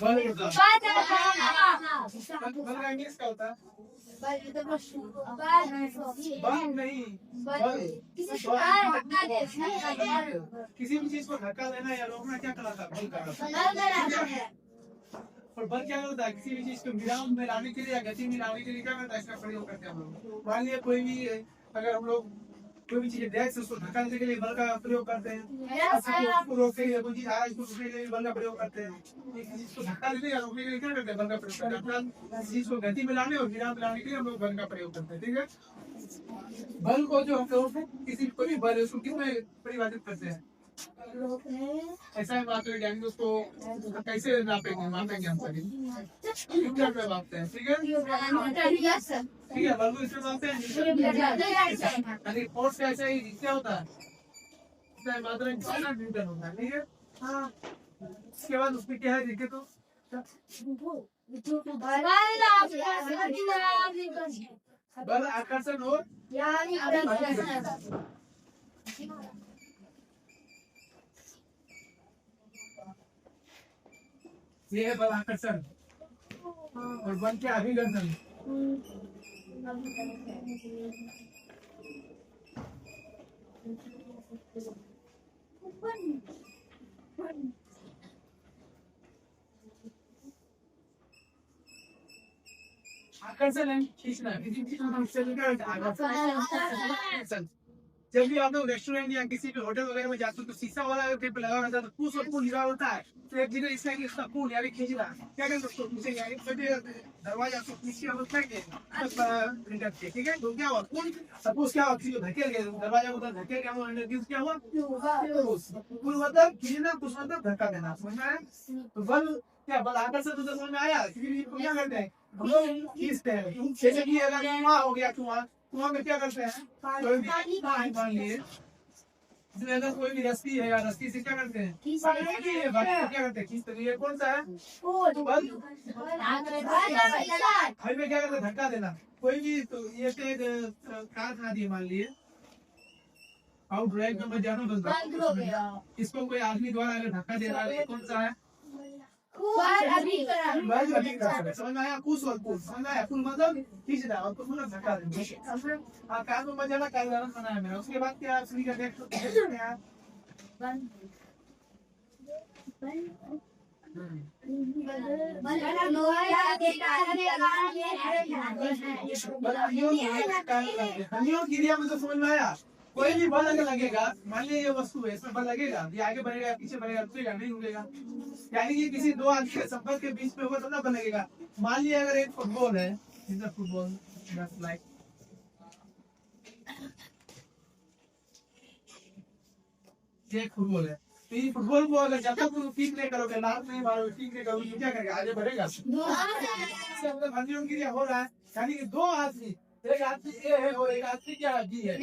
बल होता बल का इंग्लिश क्या होता है? बल नहीं, बल किसी भी चीज को धक्का देना या रोकना क्या कहलाता है? बल का। और बल क्या होता है? किसी भी चीज को विराम में लाने के लिए या गति में लाने के लिए क्या करता है? इसका प्रयोग करते हैं हम लोग। मान लिया कोई भी अगर हम लोग कोई भी चीज देख से उसको धक्का देने के लिए बल का प्रयोग करते हैं। उसको रोकने के लिए कोई चीज आ रहा है इसको रोकने के लिए बल का प्रयोग करते हैं। किसी चीज को धक्का देने या रोकने के लिए क्या करते हैं? बल का प्रयोग करते हैं। किसी चीज को गति में लाने और विराम में लाने के लिए हम लोग बल का प्रयोग करते हैं। ठीक है। बल को जो हम लोग किसी कोई भी बल है उसको किस में परिभाषित करते हैं? ऐसा है बात है उसको कैसे नापेंगे मापेंगे हम सभी न्यूटन में मापते हैं। ठीक है ठीक है बल को इसमें मापते हैं। यानी फोर्स कैसे ही क्या होता है? मात्रा न्यूटन होता है। ठीक है हाँ उसके बाद उसमें क्या है देखे तो बल आकर्षण और ये है बल आकर्षण और बल के अभिकर्षण। आकर्षण है खींचना किसी चीज को आकर्षण। जब भी आप लोग रेस्टोरेंट या किसी भी होटल वगैरह में जाते हो तो शीशा वाला अगर टेप लगा रहता है तो पुश और पुल लगा होता है। तो एक जगह इसका कि इसका पुल या भी खींचना क्या करें उसको पीछे या दरवाजा को पीछे हम फेंक देंगे। ठीक है तो क्या हुआ पुल सपोज क्या हुआ किसी को धकेल गया दरवाजा को उधर धकेल गया वो इंट्रोड्यूस क्या हुआ पुल मतलब खींचना पुश मतलब धक्का देना। समझ में आया? तो बल क्या बल आकर्षण तो समझ में आया। क्या करते हैं हम लोग खींचते हैं जैसे कि अगर कुआं हो गया कुआं में क्या करते हैं मान लिए इसमें अगर कोई भी रस्सी है या रस्सी से क्या करते हैं क्या करते हैं खींचते हैं। ये कौन सा है बल? हाई में क्या करते हैं धक्का देना। कोई भी तो ये कार खा दी मान लिए आउट ड्राइव में जाना बनता इसको कोई आदमी द्वारा अगर धक्का दे रहा है कौन सा है? समझ में आया? पुश और पुल समझ में आया? पुल मतलब खींचना और पुश मतलब धक्का देना। कार में बजाना कार बनाया मेरा। उसके बाद क्या सुनी का देख क्रिया में तो समझ में आया। कोई भी बल अगर लगेगा मान लीजिए ये वस्तु है इसमें बल लगेगा ये आगे बढ़ेगा पीछे बढ़ेगा रुकेगा नहीं रुकेगा। यानी कि किसी दो आदमी के संपर्क के बीच में होगा तो ना बल लगेगा। मान लीजिए अगर एक फुटबॉल है फुटबॉल लाइक ये फुटबॉल है तो ये फुटबॉल को अगर जब तक किक नहीं करोगे लात नहीं मारोगे किक नहीं करोगे क्या करेगा आगे बढ़ेगा। क्रिया हो रहा है यानी कि दो आदमी एक आदमी ए है और एक आदमी क्या बी है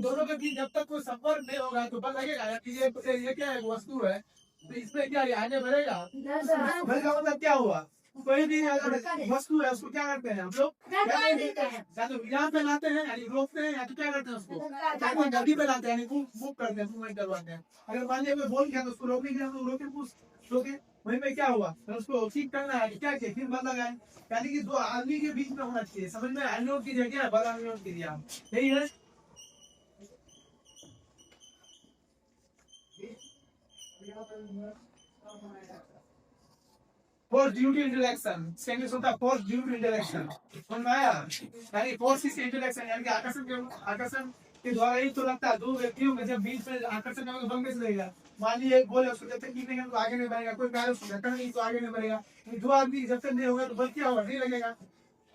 दोनों के बीच जब तक कोई संपर्क नहीं होगा तो बल लगेगा। ये क्या है वस्तु है तो इसमें क्या आगे बढ़ेगा। बल का मतलब क्या हुआ कोई भी अगर वस्तु है उसको क्या करते हैं हम लोग या तो विराम पे लाते हैं यानी रोकते हैं या तो क्या करते हैं उसको गति पे लाते हैं यानी मूव करते हैं मूवमेंट करवाते हैं। अगर मान लिया कोई बोल गया तो उसको रोकने के लिए हम लोग रोके वहीं पे क्या हुआ तो उसको ठीक करना है क्या चाहिए फिर बल लगाए यानी कि दो आदमी के बीच में होना चाहिए। समझ में अनुरोध की जगह बल अनुरोध की दिया यही है। Force due to interaction sentence होता है फोर्स ड्यू टू इंटरेक्शन। समझ में आया? यानी फोर्स इज इंटरेक्शन यानी कि आकर्षण के द्वारा ही तो लगता है। दो व्यक्तियों में जब बीच में आकर्षण का बल कैसे लगेगा। मान लीजिए एक बोले उसको जब तक ठीक नहीं तो आगे नहीं बढ़ेगा कोई कार्य उसको धक्का नहीं तो आगे नहीं बढ़ेगा। दो आदमी जब तक नहीं होगा तो बल क्या होगा नहीं लगेगा।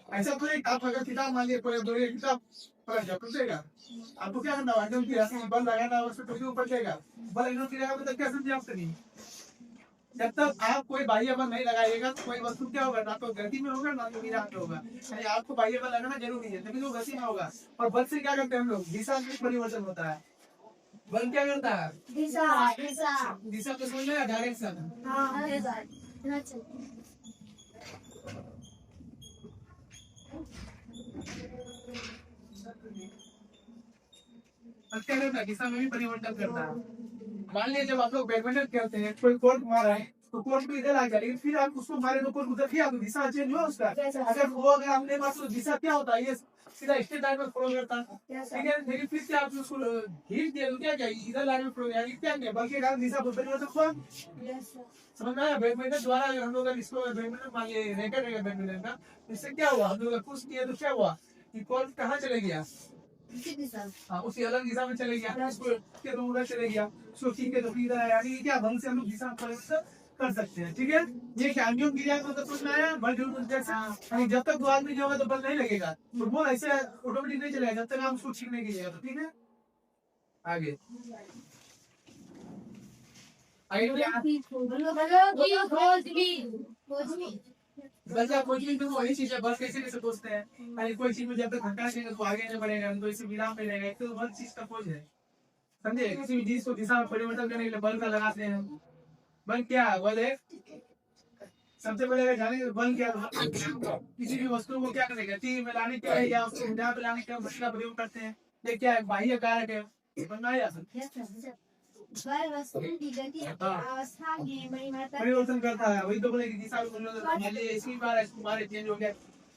ऐसा तो नहीं आप अगर किताब मान लीजिए पूरे किताब पर जब टूटेगा आपको क्या करना होगा बल लगाना उसको टूटने ऊपर जाएगा बल एकदम गिरेगा मतलब क्या समझे आपसे नहीं। जब तक आप कोई बाह्य बल नहीं लगाइएगा तो कोई वस्तु क्या होगा ना तो गति में होगा ना तो विराम में होगा। यानी आपको बाह्य बल लगाना जरूरी है तभी वो गति में होगा। और बल से क्या करते हैं हम लोग दिशा में परिवर्तन होता है। बल क्या करता है दिशा तो समझ में डायरेक्शन। दिशा में भी परिवर्तन करता है। मान लीजिए जब आप लोग बैडमिंटन खेलते हैं कोई कोर्ट मारा है तो कोर्ट भी इधर आ गया, लेकिन फिर आप उसको मारे तो कोर्ट उधर किया तो दिशा चेंज हुआ उसका। अगर हमने मारा तो दिशा क्या होता है, ये सीधा स्ट्रेट लाइन में फ्लो करता है, ठीक है। लेकिन फिर से आप उसको खींच दिया तो क्या क्या इधर लाइन में फ्लो, यानी क्या क्या बल्कि अगर दिशा परिवर्तन हुआ, समझ में आया। बैडमिंटन द्वारा अगर हम लोग इसको बैडमिंटन मान लिए रैकेट है बैडमिंटन का, इससे क्या हुआ, हम लोग पुश किया तो क्या हुआ कि बॉल कहाँ चले गया, हाँ उसी अलग दिशा में चले गया, इसको के तो उधर चले गया, उसको खींच के तो इधर आया, यानी क्या ढंग से हम लोग दिशा परिवर्तन कर सकते हैं, ठीक है। ये कैम्बियम क्रिया को तो समझ में आया, बल विरुद्ध जैसा, यानी जब तक दो आदमी जो है तो बल नहीं लगेगा, तो बॉल ऐसे ऑटोमेटिक नहीं चलेगा जब तक हम उसको छीनने के लिए, तो ठीक है। आगे बच्चा कोई चीज में वही चीज है, बस कैसे कैसे सोचते हैं, यानी कोई चीज में जब तक धक्का देंगे तो आगे नहीं बढ़ेगा, तो इसे विराम में रहेगा, तो हर चीज का खोज है, समझे। किसी भी चीज को दिशा में परिवर्तन करने के लिए बल का लगाते हैं। बल क्या है, बल है सबसे पहले अगर जाने बल क्या है, किसी भी वस्तु को क्या करेगा, गति में लाने के लिए या उसको ऊर्जा पे लाने के लिए बल का प्रयोग करते हैं। ये क्या है, बाह्य कारक है, समझ में आया। परिवर्तन करता है, वही तो बोले कि दिशा मान लीजिए इसी बार तुम्हारे चेंज हो गया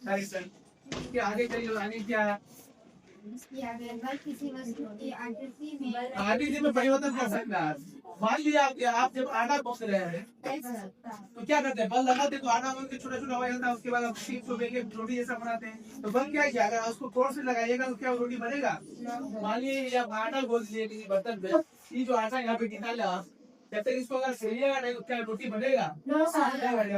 डायरेक्शन, इसके आगे चलिए आगे क्या है, किसी वस्तु की आकृति में परिवर्तन कर सकता है। मान लीजिए आप जब आटा पक रहे हैं तो क्या करते हैं, बल लगाते तो आटा उनके छोटा छोटा हो जाता है, उसके बाद आप शीट को बेल के रोटी जैसा बनाते हैं, तो बल क्या किया, अगर उसको फोर्स से लगाइएगा तो क्या रोटी बनेगा। मान लीजिए आप आटा घोल दिए किसी बर्तन पे, ये जो आटा यहाँ पे निकाला, जब तक इसको अगर सेलिएगा नहीं तो क्या रोटी बनेगा,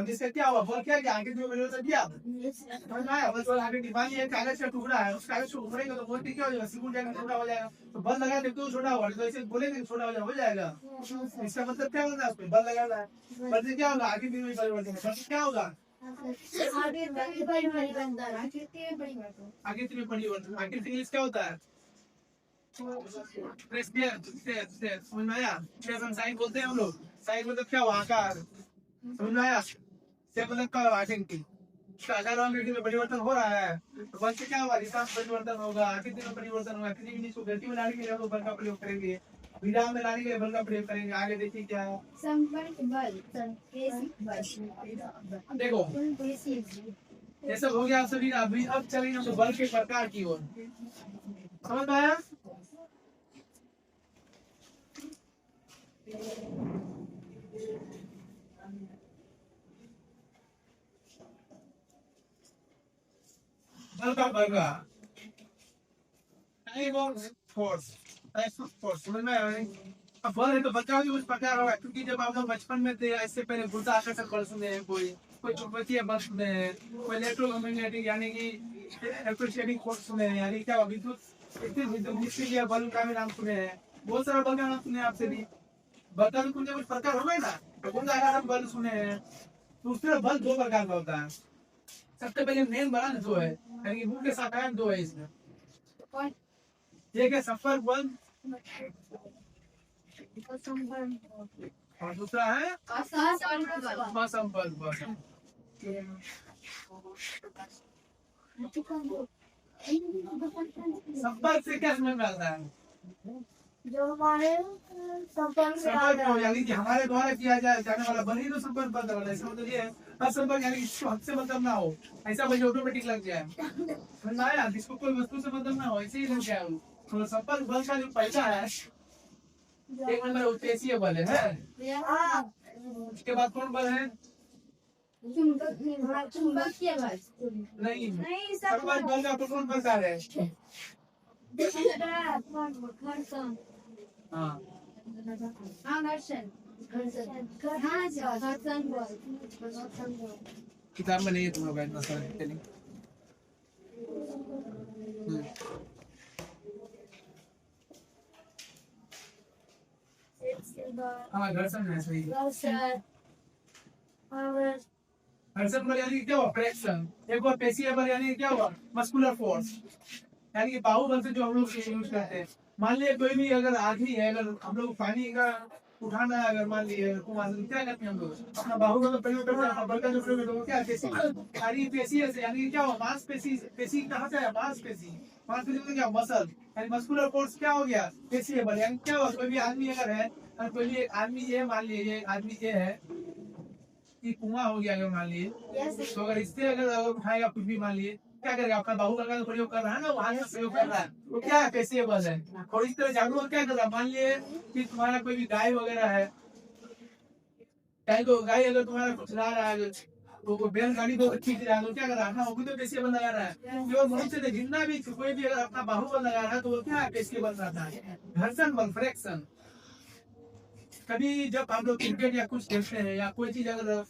जिससे क्या हुआ, बल क्या आगे जो परिवर्तन किया, समझ में आया। बस आगे मान लीजिए कागज का टुकड़ा है, उस कागज को उभरेगा तो मोटी क्या हो जाएगा, सिकुड़ जाएगा, छोटा हो जाएगा, तो बल लगा देते तो छोटा होगा, तो ऐसे बोलेंगे छोटा हो जाएगा। इसका मतलब क्या होगा, उसमें बल लगाना है, बल से क्या होगा, आगे भी परिवर्तन, बल से क्या होगा, आगे में परिवर्तन, आगे इंग्लिश क्या होता है, समझ में आया। साइन बोलते हैं हम लोग, साइन मतलब क्या हुआ, आकार, समझ में आया। से मतलब क्या हुआ, आकृति, आकार आकृति में परिवर्तन हो रहा है, तो बल से क्या होगा, दिशा में परिवर्तन होगा, आकृति में परिवर्तन होगा, किसी भी चीज को गति में लाने के लिए हम लोग बल का प्रयोग करेंगे, विराम में लाने के लिए बल का प्रयोग करेंगे। आगे देखिए क्या है, संपर्क बल, देखो ये सब हो गया सभी। अभी अब चलेंगे हम बल के प्रकार की ओर, समझ में आया। बल का प्रकार, फोर्स, फोर्स समझ में आया। अब बल है तो बल का भी कुछ प्रकार होगा, क्योंकि जब आप लोग बचपन में थे इससे पहले गुरुत्वाकर्षण बल सुने हैं, कोई चुंबकीय बल सुने हैं, कोई इलेक्ट्रोमैग्नेटिक यानी कि इलेक्ट्रोस्टैटिक फोर्स सुने हैं, यानी क्या विद्युत निष्क्रिय बल का भी नाम सुने हैं, बहुत सारा बल का नाम सुने आपसे भी। बल का कुछ प्रकार हो गए ना, तो गुरुत्वाकर्षण बल सुने हैं। दूसरा बल दो प्रकार का होता है, सबसे पहले मेन बल दो है, यानी कि मुख्य शाखाएं दो है इसमें, एक है संपर्क बल और दूसरा है असंपर्क बल। संपर्क से क्या समझ में आता है, जो हमारे संपर्क हो यानी कि हमारे द्वारा किया जाने वाला बल ही तो संपर्क बल है, इसका मतलब ये है। असंपर्क यानी इसको हमसे मतलब ना हो, ऐसा भाई ऑटोमेटिक लग जाए, समझ में आया, जिसको कोई वस्तु से मतलब ना हो ऐसे ही लग जाए। तो संपर्क बल का जो पहला है, एक नंबर उत्तेजीय बल है, उसके बाद कौन बल है, चुंबकीय बल नहीं संपर्क बल का कौन प्रकार है, हाँ आकर्षण, किताब में नहीं है तुम्हारा बैठ मसाला चलिए। हाँ घर्षण है सही, घर्षण बल यानी क्या हुआ, फ्रिक्शन। एक और पेशीय बल यानी क्या हुआ, मस्कुलर फोर्स, यानी कि बाहुबल से जो हम लोग यूज करते हैं। मान लीजिए कोई भी अगर आदमी है, अगर हम लोग पानी का उठाना है, अगर मान लीजिए क्या करते हैं हम लोग, अपना बाहुबल का प्रयोग करते हैं, बल का जो प्रयोग करते हैं क्या पेशी से, यानी क्या हुआ, मांसपेशी, पेशी कहाँ से है, मांसपेशी, मांसपेशी में क्या मसल, यानी मस्कुलर फोर्स क्या हो गया, पेशीय बल, यानी क्या हुआ, कोई भी आदमी अगर है, कोई भी आदमी ये मान लीजिए आदमी ये है, ये कुआं हो गया अगर मान लिए, Yes. तो अगर इससे अगर उठाएगा कुछ भी मान लिए, क्या करेगा? आपका बाहुबल का प्रयोग कर रहा है ना, वहां से प्रयोग कर रहा है, तो क्या है? कैसे बल है। और इस तरह जानवर क्या कर रहा है? मान लिए कि तुम्हारा कोई भी गाय वगैरह है, गाय अगर तुम्हारा कुछ ला रहा है, तो वो बैलगाड़ी को खींच रहा है, तो क्या कर रहा है? वो भी तो कैसे बल लगा रहा है। केवल मनुष्य ने जितना भी कोई भी अगर अपना बाहुबल लगा रहा है, तो वो क्या है? कैसे बल रहा है? घर्षण बल, फ्रिक्शन। कभी जब हम लोग क्रिकेट या कुछ खेलते हैं या कोई चीज अगर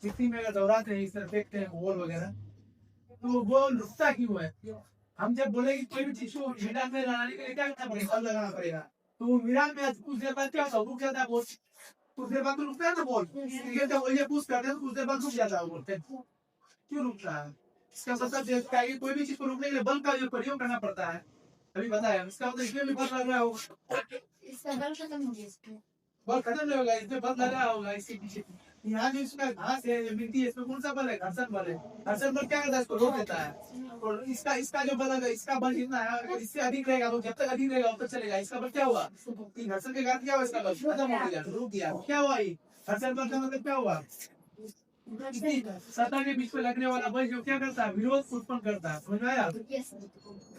मिट्टी में अगर दौड़ाते हैं, इस तरह फेंकते हैं बॉल वगैरह, तो वो रुकता क्यों है? हम जब बोले कि कोई भी चीज को मैदान में लगाने के लिए क्या करना पड़ेगा? बल लगाना पड़ेगा। तो मैदान में कुछ देर बाद क्या होता है? रुक जाता है बॉल। कुछ देर बाद तो रुकता है ना बॉल। क्रिकेट जब ये पुश करते हैं तो कुछ देर बाद रुक जाता है बॉल। क्यों रुकता है? इसका मतलब ये है कि कोई भी चीज को रोकने के लिए बल का जो प्रयोग करना पड़ता है। अभी बताया, इसका मतलब इसमें भी बल लग रहा होगा। इसका बल खत्म हो गया इसमें। बल खत्म नहीं होगा, इसमें बल लगा होगा इसके पीछे। यहाँ जो इसका घास है, जो मिट्टी है, इसमें कौन सा बल है? घर्षण बल है। घर्षण बल क्या करता है? इसको रोक देता है। और इसका जो बल है, इसका बल जितना है, अगर इससे अधिक रहेगा तो जब तक अधिक रहेगा तब तक चलेगा। इसका बल क्या हुआ? घर्षण के कारण क्या हुआ? इसका बल खत्म हो गया, रुक गया। क्या हुआ? ये घर्षण बल का मतलब क्या हुआ? सतह के बीच में लगने वाला बल जो क्या करता है? विरोध उत्पन्न करता है। समझ में आया? Yes.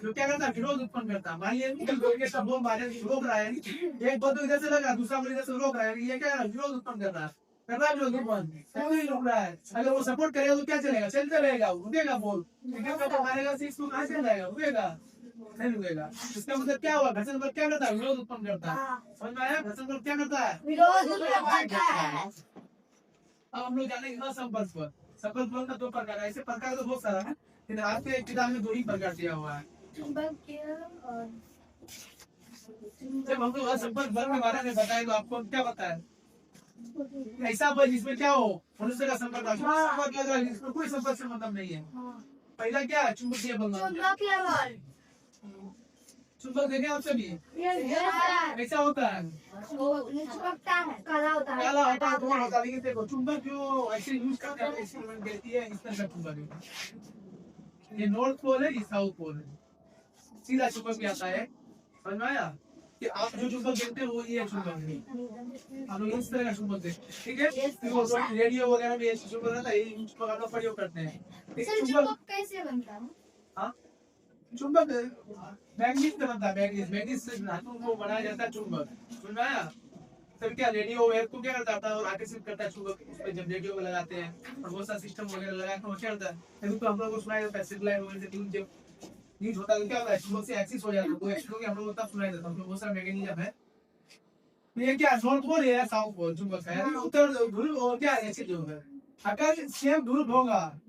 जो क्या करता है? विरोध उत्पन्न करता है। मान लीजिए सब बल मारे रोक रहा है, एक बल तो इधर से लगा, दूसरा बल इधर से रोक रहा है, ये क्या है? विरोध उत्पन्न कर रहा है। कर रहा है विरोध उत्पन्न, क्यों नहीं रोक रहा है? अगर वो सपोर्ट करेगा तो क्या चलेगा? चलते रहेगा, रुकेगा बॉल। तो मारेगा सिक्स तो कहाँ चल जाएगा? रुकेगा नहीं, रुकेगा। इसका मतलब क्या हुआ? घर्षण बल क्या करता है? विरोध उत्पन्न करता है। समझ में आया? घर्षण बल क्या करता है? विरोध उत्पन्न करता है। अब हम लोग जानेंगे असंपर्क बल। संपर्क बल का दो प्रकार है, ऐसे प्रकार तो बहुत सारा है, लेकिन आपके किताब में दो ही प्रकार दिया हुआ है। चुंबकीय और जब हम लोग असंपर्क बल के बारे में बताए तो आपको क्या बताया? ऐसा बल जिसमें क्या हो? मनुष्य का संपर्क हो, संपर्क लग रहा है, जिसमें कोई संपर्क से मतलब नहीं है। पहला क्या है? चुंबकीय बल। चुंबकीय बल। चुंबक देखे आप सभी? ये ऐसा होता है, चिपकता है, काला होता है। काला होता है, गोल होता है, लेकिन देखो चुंबक जो ऐसे यूज करते हैं इंस्ट्रूमेंट कहती है, इस तरह का चुंबक है। ये नॉर्थ पोल है, ये साउथ पोल है। सीधा चुंबक भी आता है। समझ में आया? कि आप जो चुंबक देखते हैं वो ये चुंबक है। हम लोग इस तरह का चुंबक देखते हैं, ठीक है? तो रेडियो वगैरह में ये चुंबक रहता है, ये चुंबक हम लोग प्रयोग करते हैं। सर चुंबक कैसे बनता है? हाँ, चुंबक मैग्नेट से बनता है। मैग्नेट से धातु को बनाया जाता है चुंबक। समझ में आया? तब क्या रेडियो वेव को क्या करता है? और आकर्षित करता है चुंबक। उस पे जब रेडियो को लगाते हैं और बहुत सारा सिस्टम वगैरह लगाते हैं, क्या करता है? तो हम लोग को सुनाई देता है, सिग्नल वगैरह से जब न्यूज होता है तो क्या होता है? चुंबक से एक्सिस हो जाता है, वो एक्सिस हो गया, हम लोग को तब सुनाई देता है। बहुत सारा मैकेनिज्म है। ये क्या नॉर्थ पोल है, साउथ पोल चुंबक है। उत्तर ध्रुव और क्या है? ध्रुव है। अगर सेम ध्रुव होगा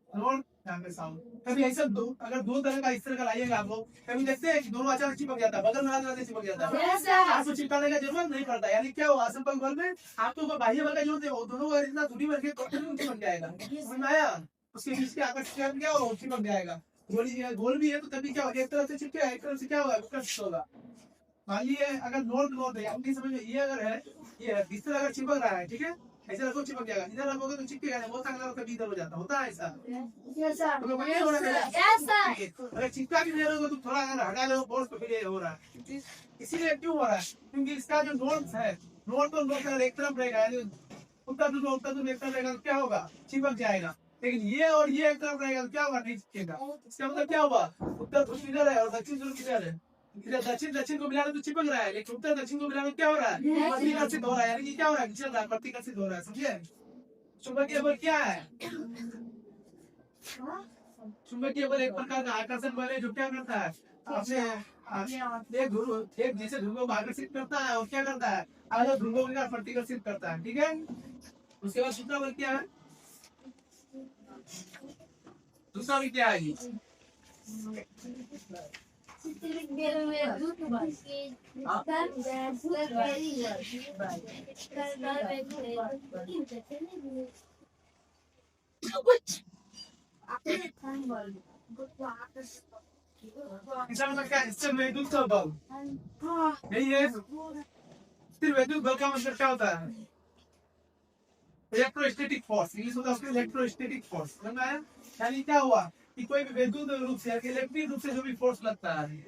नॉर्थ यहाँ पे साउथ, कभी ऐसा अगर दो तरह का इस तरह का लाइएगा आप लोग, कभी देखते हैं कि दोनों अचानक चिपक जाता है, बगल में आते चिपक जाता है। Yes, sir. आपको चिपकाने का जरूरत नहीं पड़ता। यानी क्या हुआ? असंपर्क बल में आपको बाह्य बल का जरूरत है, दोनों का इतना दूरी बन के चिपक जाएगा। समझ में आया? उसके बीच के आकर्षण क्या होगा? चिपक जाएगा। गोल भी है तो तभी क्या होगा? एक तरफ से चिपकेगा, एक तरफ से क्या होगा? विकर्षित होगा। मान लिए अगर नॉर्थ है, आपकी समझ में ये अगर है, ये इस तरह अगर चिपक रहा है, ठीक है, ऐसे रखो चिपक जाएगा। इधर रखोगे तो चिपकेगा नहीं, बहुत सारा कभी इधर हो जाता होता है ऐसा। Yes, sir. तो ये होना चाहिए। Yes, sir. अगर चिपका भी नहीं रहोगे तो थोड़ा अगर हटा लो फोर्स तो फिर ये हो रहा है। इसीलिए क्यों हो रहा है? क्योंकि इसका जो नॉर्थ है, नॉर्थ और नॉर्थ अगर एक तरफ रहेगा, उत्तर ध्रुव एक तरफ रहेगा तो क्या होगा? चिपक जाएगा। लेकिन ये और ये एक तरफ रहेगा तो क्या होगा? नहीं चिपकेगा। इसका मतलब क्या हुआ? उत्तर ध्रुव इधर है और दक्षिण ध्रुव इधर है। इधर दक्षिण को मिलाने तो चिपक रहा है, लेकिन उत्तर दक्षिण को मिलाने क्या हो रहा है? प्रतिकर्षित हो रहा है। यानी कि क्या हो रहा है? चल रहा है, प्रतिकर्षित हो रहा है। समझे? चुंबकीय बल क्या है? चुंबकीय बल एक प्रकार का आकर्षण बल है जो क्या करता है? अपने एक जैसे ध्रुवों को आकर्षित करता है और क्या करता है? अलग ध्रुवों को प्रतिकर्षित करता है। ठीक है? उसके बाद दूसरा बल क्या है? दूसरा बल क्या है? इसका मतलब क्या है? इससे वैद्युत बल यही है। फिर वैद्युत बल का मतलब क्या होता है? Electrostatic force. इंग्लिश होता है उसका इलेक्ट्रोस्टैटिक फोर्स। समझ में आया? यानी क्या हुआ कि कोई भी वैद्युत रूप से इलेक्ट्रिक रूप से जो भी फोर्स लगता है,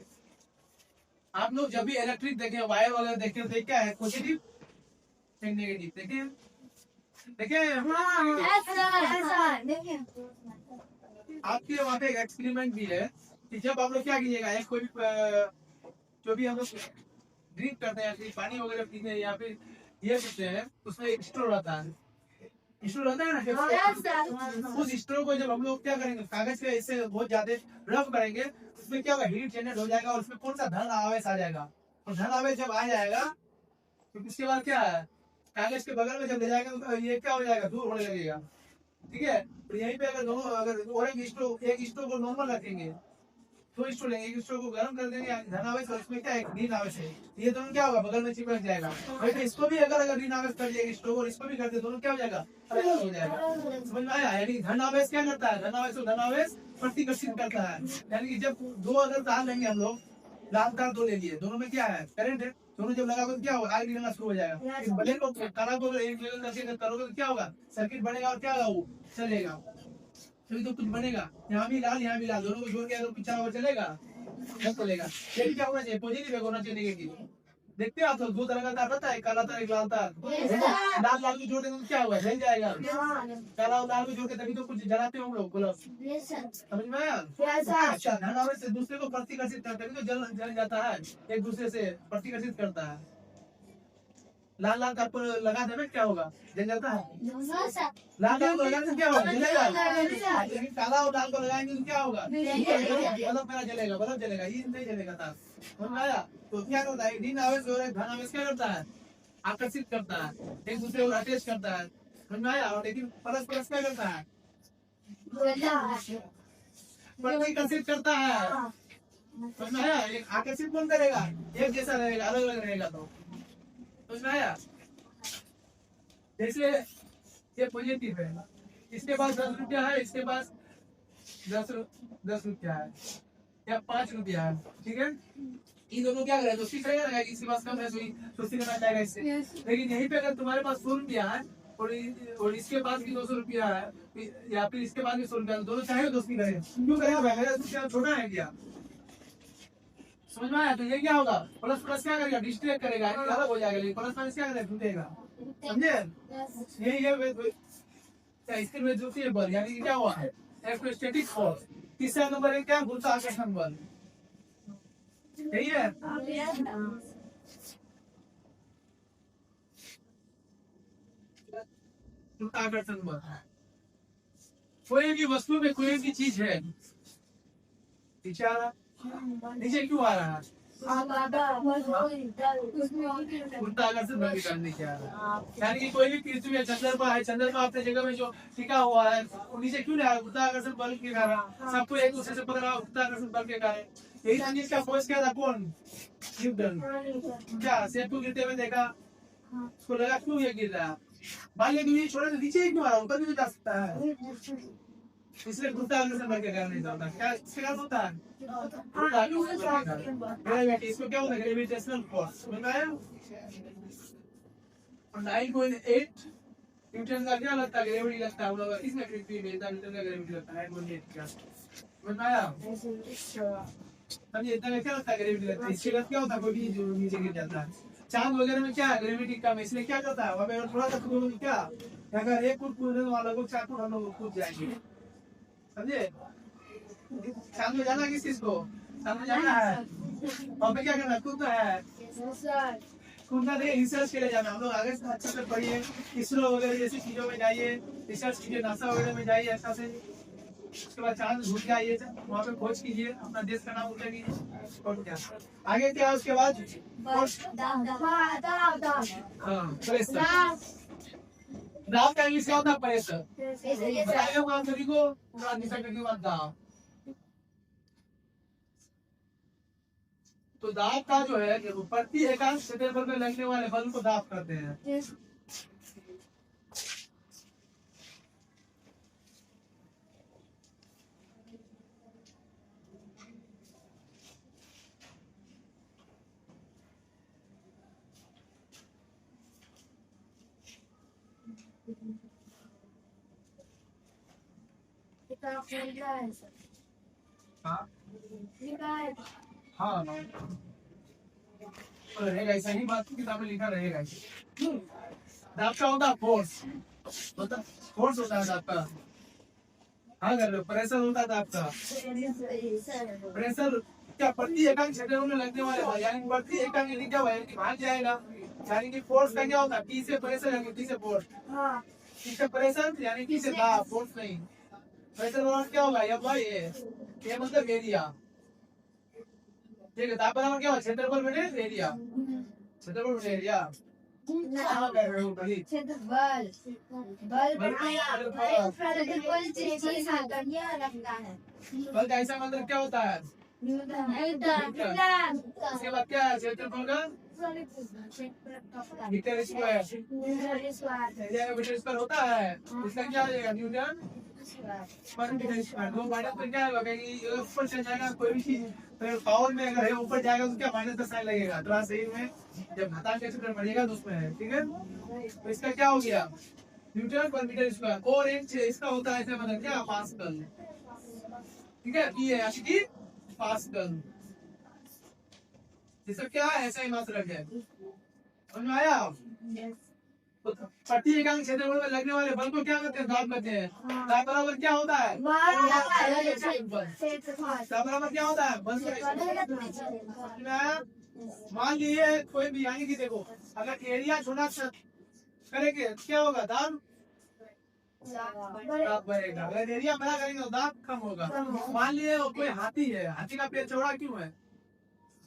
आप लोग जब भी इलेक्ट्रिक देखें, वायर वगैरह देखें तो क्या है? पॉजिटिव एंड नेगेटिव देखें। देखिए ऐसा देखिए आपके वहाँ पे एक एक्सपेरिमेंट भी है कि जब आप लोग क्या कीजिएगा, एक कोई भी जो भी हम लोग ड्रिंक करते हैं, जैसे पानी वगैरह पीते हैं या फिर ये पीते हैं, उसमें एक स्ट्रो रहता है, स्ट्रो रहता है ना। उस स्ट्रो को जब हम लोग क्या करेंगे, कागज के इससे बहुत ज्यादा रफ करेंगे, उसमें क्या होगा, हीट जनरेट हो जाएगा और उसमें कौन सा धन आवेश आ जाएगा। और धन आवेश जब आ जाएगा तो उसके बाद क्या है, कागज के बगल में जब ले जाएगा तो ये क्या हो जाएगा, दूर होने लगेगा। ठीक है, तो यहीं पे अगर दोनों, अगर और एक स्ट्रो को नॉर्मल रखेंगे, दो स्ट्रो लेंगे, एक स्ट्रो को गर्म कर देंगे धन आवेश, और इसमें क्या है, ऋण आवेश है, ये दोनों क्या होगा, बगल में चिपक जाएगा। वही तो इसको भी अगर ऋण आवेश कर दिए स्ट्रो को, इसको भी कर दे, दोनों क्या हो जाएगा, अलग हो जाएगा। समझ में आया? यानी धन आवेश क्या करता है, धन आवेश और धन आवेश प्रतिकर्षित करता है। यानी कि जब दो अगर तार लेंगे हम लोग, लाल तार दो ले लिए, दोनों में क्या है, करंट है, दोनों जब लगाओगे तो क्या होगा, आग निकलना शुरू हो जाएगा। इस बले को तारा को अगर एक लेवल करके करोगे तो क्या होगा, सर्किट बनेगा और क्या होगा, वो चलेगा, तभी तो कुछ बनेगा। यहाँ भी लाल, दोनों को जोड़ के अगर पीछा हुआ चलेगा, नहीं चलेगा। लेकिन क्या होना चाहिए, पॉजिटिव होना चाहिए, नेगेटिव। देखते हो आप लोग, दो तरह का तार रहता है, काला तार, एक लाल तार। लाल को जोड़ देंगे तो क्या होगा, जल जाएगा। काला और लाल को जोड़ के तभी तो कुछ जलाते हो हम लोग, बोलो समझ में आया? अच्छा, धन आवेश से दूसरे को प्रतिकर्षित करता है, तभी तो जल जाता है, एक दूसरे से प्रतिकर्षित करता है। लाल तार पर लगा देवे क्या होगा, जल जाता है। लाल को लगाने से क्या होगा, जलेगा। लेकिन काला और लाल को लगाएंगे तो क्या होगा, बल्ब मेरा जलेगा, बल्ब जलेगा, ये नहीं जलेगा तार। समझ में आया? तो क्या करता है, ऋण आवेश और धन आवेश क्या करता है, आकर्षित करता है, एक दूसरे को अटैच करता है। समझ में आया? और लेकिन परस्पर क्या करता है, प्रतिकर्षित करता है। समझ में आया? एक आकर्षित कौन करेगा, एक जैसा रहेगा, अलग अलग रहेगा। तो समझ में आया? जैसे ये पॉजिटिव है, इसके पास 10 रुपया है, इसके पास 10 रुपया है या 5 रुपया है, ठीक है। इन दोनों क्या करेगा, दोस्ती करेगा ना, इसके पास कम है दोस्ती करना चाहेगा इससे। लेकिन यहीं पे अगर तुम्हारे पास 100 रुपया है और इसके पास भी 200 रुपया है, या फिर इसके पास भी 100 रुपया, दोनों चाहे दोस्ती करेगा। क्यों करेगा भाई, मेरा रुपया छोटा है क्या? समझ में आया? तो ये क्या होगा, प्लस प्लस क्या करेगा, डिस्ट्रैक्ट करेगा, अलग हो जाएगा, लेकिन प्लस माइनस क्या करेगा, टूटेगा। समझे? यही इसके में जो है बल, यानी क्या हुआ, इलेक्ट्रोस्टैटिक फोर्स। तीसरा नंबर है क्या, गुरुत्वाकर्षण बल। यही है। गुरुत्वाकर्षण बल, कोई भी वस्तु में कोई भी चीज है, नीचे आ रहा, नीचे क्यों आ रहा है, गुरुत्वाकर्षण बल के कारण नीचे आ रहा है। यानी कि कोई भी पृथ्वी है, चंद्रमा है, चंद्रमा अपने जगह में जो टिका हुआ है, नीचे क्यों नहीं आ रहा, गुरुत्वाकर्षण बल के कारण। सबको एक दूसरे से पकड़ा, गुरुत्वाकर्षण बल के कारण। यही चीज का खोज किया था कौन, न्यूटन। क्या सेतु गिरते हुए देखा, उसको लगा क्यों ये गिर रहा, मान लिया छोड़े तो नीचे क्यों आ रहा, ऊपर भी जा सकता है, इसलिए गुरुत्वाकर्षण बल के कारण नहीं होता। क्या इसके कारण होता है, ग्रेविटी। इसको क्या होता है, ग्रेविटेशनल फोर्स। समझ में आया? 9.8 न्यूटन का क्या लगता है, ग्रेविटी लगता है, मतलब इसमें पृथ्वी में इतना न्यूटन का ग्रेविटी लगता है, 9.8 का। समझ में आया? समझिए, इतना क्या लगता है, ग्रेविटी लगता है। इसके क्या होता है, कोई भी जो नीचे गिर जाता है। चांद वगैरह में क्या है, ग्रेविटी कम है, इसलिए क्या करता है, वहाँ पे थोड़ा सा कूदोगे क्या, अगर एक कूदने वाला को 4 फुट हम लोग कूद जाएंगे। समझे? चांद में जाना किस चीज को, चांद में जाना है, वहाँ पे क्या करना है, कूदना है। कूदना नहीं, रिसर्च के लिए जाना। हम लोग आगे से अच्छे से पढ़िए, इसरो वगैरह जैसी चीजों में जाइए, रिसर्च कीजिए, नासा वगैरह में जाइए अच्छा से। उसके बाद चांद घूम के आइए, वहाँ पे खोज कीजिए, अपना देश का नाम ऊंचा कीजिए। और क्या आगे क्या है उसके बाद, दाब का इंग्लिश क्या होता है, प्रेशर। बताइए होगा सभी को, पूरा निशा करके बाद दाब। तो दाब का जो है, प्रति एकांक क्षेत्रफल में लगने वाले बल को दाब कहते हैं। हाँ, रहेगा ऐसा ही, बात की किताब में लिखा रहेगा। दाब का होता है फोर्स, मतलब फोर्स होता है आपका। हाँ कर लो, प्रेशर होता था आपका। प्रेशर क्या प्रति एकांक क्षेत्र में लगने वाले था, यानी प्रति एकांक यदि क्या है कि भाग जाएगा, यानी कि फोर्स का क्या होता है, पी से प्रेशर यानी पी से फोर्स, पी से प्रेशर यानी पी से दाब, फोर्स नहीं। प्रेशर बराबर क्या होगा, एफ बाई ए मतलब एरिया, ठीक है। दाब बराबर क्या होगा, क्षेत्रफल बटे एरिया, क्षेत्रफल बटे एरिया। हाँ कर रहे हो भाई। बल बल का ऐसा मतलब क्या होता है, उसके बाद क्या है, क्षेत्रफल का मीटर स्क्वायर, एरिया का मीटर स्क्वायर होता है, इसका क्या हो जाएगा, न्यूटन पर मीटर स्क्वायर। दो माइनस पर क्या होगा कि ऊपर चल जाएगा कोई भी चीज, तो पावर में अगर है ऊपर जाएगा तो क्या माइनस का साइन लगेगा, थोड़ा सही में जब घातांक का सूत्र बढ़ेगा तो उसमें है, ठीक है। तो इसका क्या हो गया, न्यूटन पर मीटर स्क्वायर, और एक इसका होता है ऐसे मतलब क्या, पास्कल, ठीक है। ये है यानी पास्कल, ये सब क्या है, ऐसा ही मात्रक है, समझ में आया। तो प्रति एकांक क्षेत्रफल में लगने वाले बल को क्या कहते हैं, दाब कहते हैं। दाब बराबर क्या होता है, दाब बराबर क्या होता है, बल का। मान लीजिए कोई भी, यानी कि देखो अगर एरिया छोटा करेंगे क्या होगा, दाब बढ़ेगा, अगर एरिया बड़ा करेंगे तो दाब कम होगा। मान लीजिए कोई हाथी है, हाथी का पेट चौड़ा क्यों है,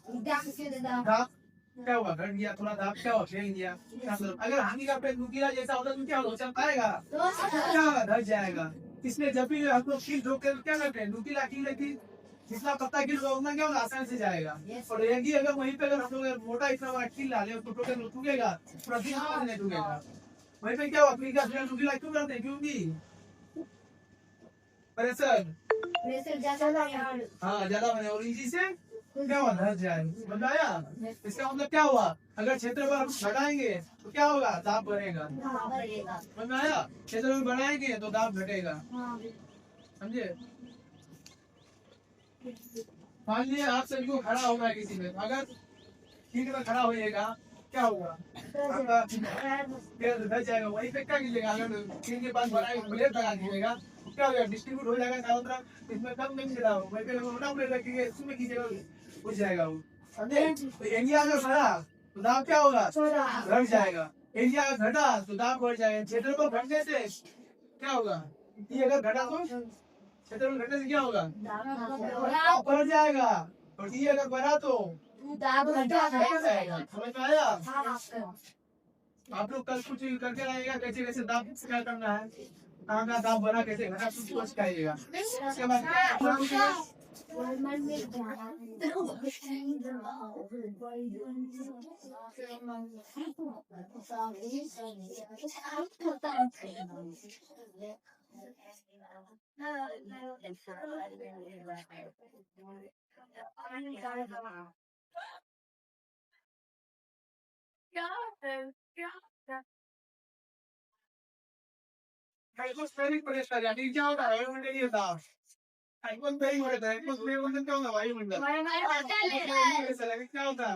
दाब क्या हुआ, घट गया, थोड़ा दाब क्या हुआ, फैल गया। अगर हाथी का पेट नुकीला जैसा होता तो क्या होगा, चल पाएगा, क्या होगा, धस जाएगा। इसलिए जब भी हम लोग कील ठोकते क्या करते हैं, नुकीला कील की जितना पत्ता कील होगा उतना क्या होगा, आसानी से जाएगा। और यही अगर वहीं पे अगर हम लोग मोटा इतना बड़ा कील डाले उसको ठोके तो टूटेगा, प्रतिदिन नहीं टूटेगा। वहीं पे क्या हुआ, कील का नुकीला क्यों करते हैं, क्योंकि प्रेशर ज्यादा बने और इसी से क्या हुआ, धस जाएगा, बताया। इसका मतलब क्या हुआ, अगर क्षेत्रफल हम घटाएंगे तो क्या होगा, दाब बढ़ेगा, समझ में आया। क्षेत्रफल बढ़ाएंगे तो दाब घटेगा, समझे। मान लीजिए आप सभी को खड़ा होना है किसी में, अगर ठीक में खड़ा होइएगा क्या होगा, आपका पैर धस जाएगा, वहीं पे क्या कीजिएगा, अगर तीन के पास बड़ा प्लेट लगा दीजिएगा क्या होगा, डिस्ट्रीब्यूट हो जाएगा चारों तरफ, इसमें कम नहीं मिला हो, वहीं पे मोटा प्लेट रखिए इसमें कीजिएगा उठ जाएगा वो, समझे। तो एरिया अगर बढ़ा तो दाब क्या होगा, घट जाएगा, एरिया अगर घटा तो दाब बढ़ जाएगा। क्षेत्रफल घटने से क्या होगा, ये अगर घटा तो क्षेत्रफल घटने से क्या होगा, बढ़ जाएगा, और ये अगर बढ़ा तो घट जाएगा, समझ में आया। आप लोग कल कुछ करके आएगा, कैसे कैसे दाब क्या करना है, कहाँ का दाब बढ़ा कैसे घटा, कुछ सोच के आइएगा। उसके बाद हाइपोस्फेरिक प्रेशर यानी क्या होता है, वायुमंडलीय दाब। हाइपोस्फेरिक होता है, हाइपोस्फेरिक मतलब क्या होता है, वायुमंडल क्या होता है,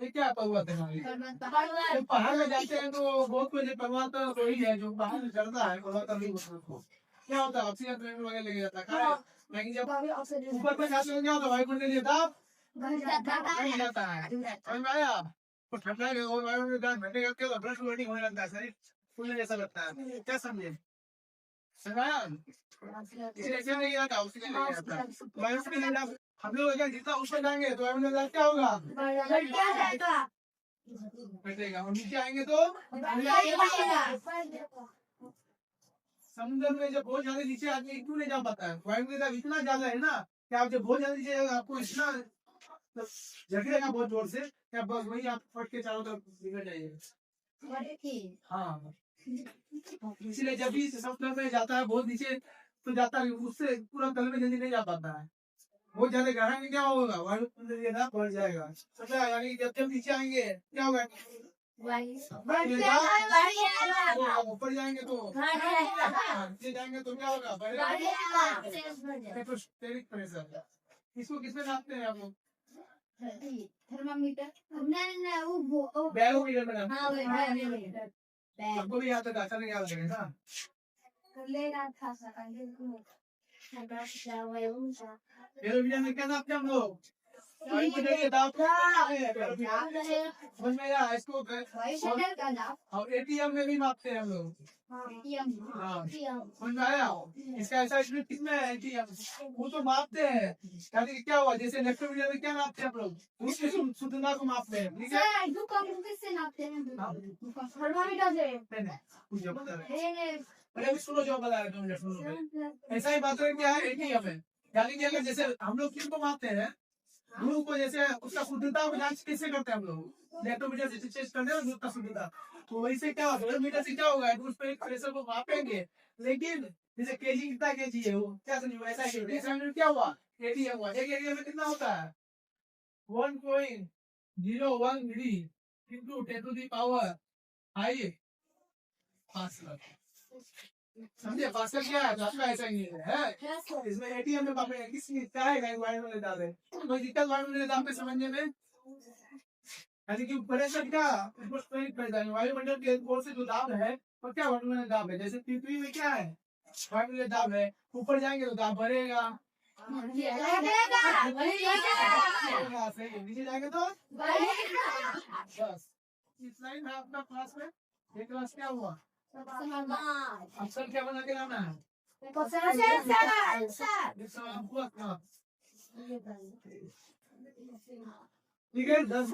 ये क्या पर्वत है हमारी, पहाड़ में जाते हैं तो बहुत कुछ पर्वत तो वही है जो बाहर से चढ़ता है, पर्वत अभी को क्या होता है, ऑक्सीजन वगैरह लेके जाता है, लेकिन जब ऊपर में जाते हैं क्या होता है, वायुमंडलीय दाब नहीं जाता है, समझ में आया। तो ठंडा वायुमंडलीय दाब घटने का क्या होता है, ब्लड फ्लो होने लगता है, शरीर फूलने जैसा लगता है, क्या समझे, समझ आया। इसलिए ऐसे नहीं आता, ऑक्सीजन लेके जाता है, वायुमंडलीय दाब हम लोग अगर जितना ऊपर जाएंगे तो वायुमंडलीय दाब क्या होगा, घटेगा, और नीचे आएंगे तो समुद्र में जब बहुत ज्यादा नीचे आदमी क्यों नहीं जा पाता है, वायुमंडलीय दाब इतना ज्यादा है ना कि आप जब बहुत ज्यादा नीचे जाएगा आपको इतना झटकेगा बहुत जोर से कि आप बस वही आप फट के चारों तरफ बिगड़ जाइएगा। हाँ, इसलिए जब भी समुद्र में जाता है बहुत नीचे तो जाता है, उससे पूरा तल में जल्दी नहीं जा पाता है, बहुत ज्यादा गहरा में क्या होगा, वायुमंडलीय दाब बढ़ जाएगा, समझा। यानी जब जब नीचे आएंगे क्या होगा, ऊपर जाएंगे तो नीचे जाएंगे तो क्या होगा, बढ़ेगा। प्रेशर इसको किसमें नापते हैं आप लोग, थर्मामीटर नहीं वो बैरोमीटर मैडम हाँ वो बैरोमीटर बैग आपको भी याद है अच्छा नहीं याद है ना लेना था सर बैरोमीटर में क्या नापते हैं हम लोग बैरोमीटर के दांत बैरोमीटर समझ में आया इसको और एटीएम में भी मापते हैं हम लोग हाँ समझ में आया इसका ऐसा यूनिट कितना है एटीएम वो तो मापते हैं यानी कि क्या हुआ जैसे इलेक्ट्रोमीटर में क्या नापते हैं हम लोग उसकी शुद्धता को मापते हैं ठीक है मुझे बता रहे अरे अभी सुनो जो बता रहे तुम मुझे सुनो ऐसा ही बात है क्या है एटीएम है यानी कि अगर जैसे हम लोग किसको मापते हैं दूध को जैसे उसका शुद्धता को जांच कैसे करते हैं हम लोग इलेक्ट्रोमीटर से चेक करते हैं दूध का शुद्धता तो वैसे क्या होगा बैरोमीटर से क्या होगा उस पर प्रेशर को मापेंगे लेकिन जैसे केजी कितना केजी है वो क्या समझो ऐसा ही क्या हुआ एटीएम हुआ एक एटीएम में कितना होता है 1.013 into 10 to the power 5 pascal समझे पास्कल क्या है आपका ऐसा ही है इसमें एटीएम में पापे किसकी क्या है वायुमंडल दाब है कोई दिक्कत वायुमंडल दाब पे समझने में यानी कि प्रेशर क्या वायुमंडल के ओर से जो दाब है वो क्या वायुमंडल दाब है जैसे पृथ्वी में क्या है वायुमंडल दाब है ऊपर जाएंगे तो दाब बढ़ेगा नीचे जाएंगे तो बस इतना ही था आपका क्लास में ये क्लास क्या हुआ अक्सर क्या बना के लाना है ठीक है 10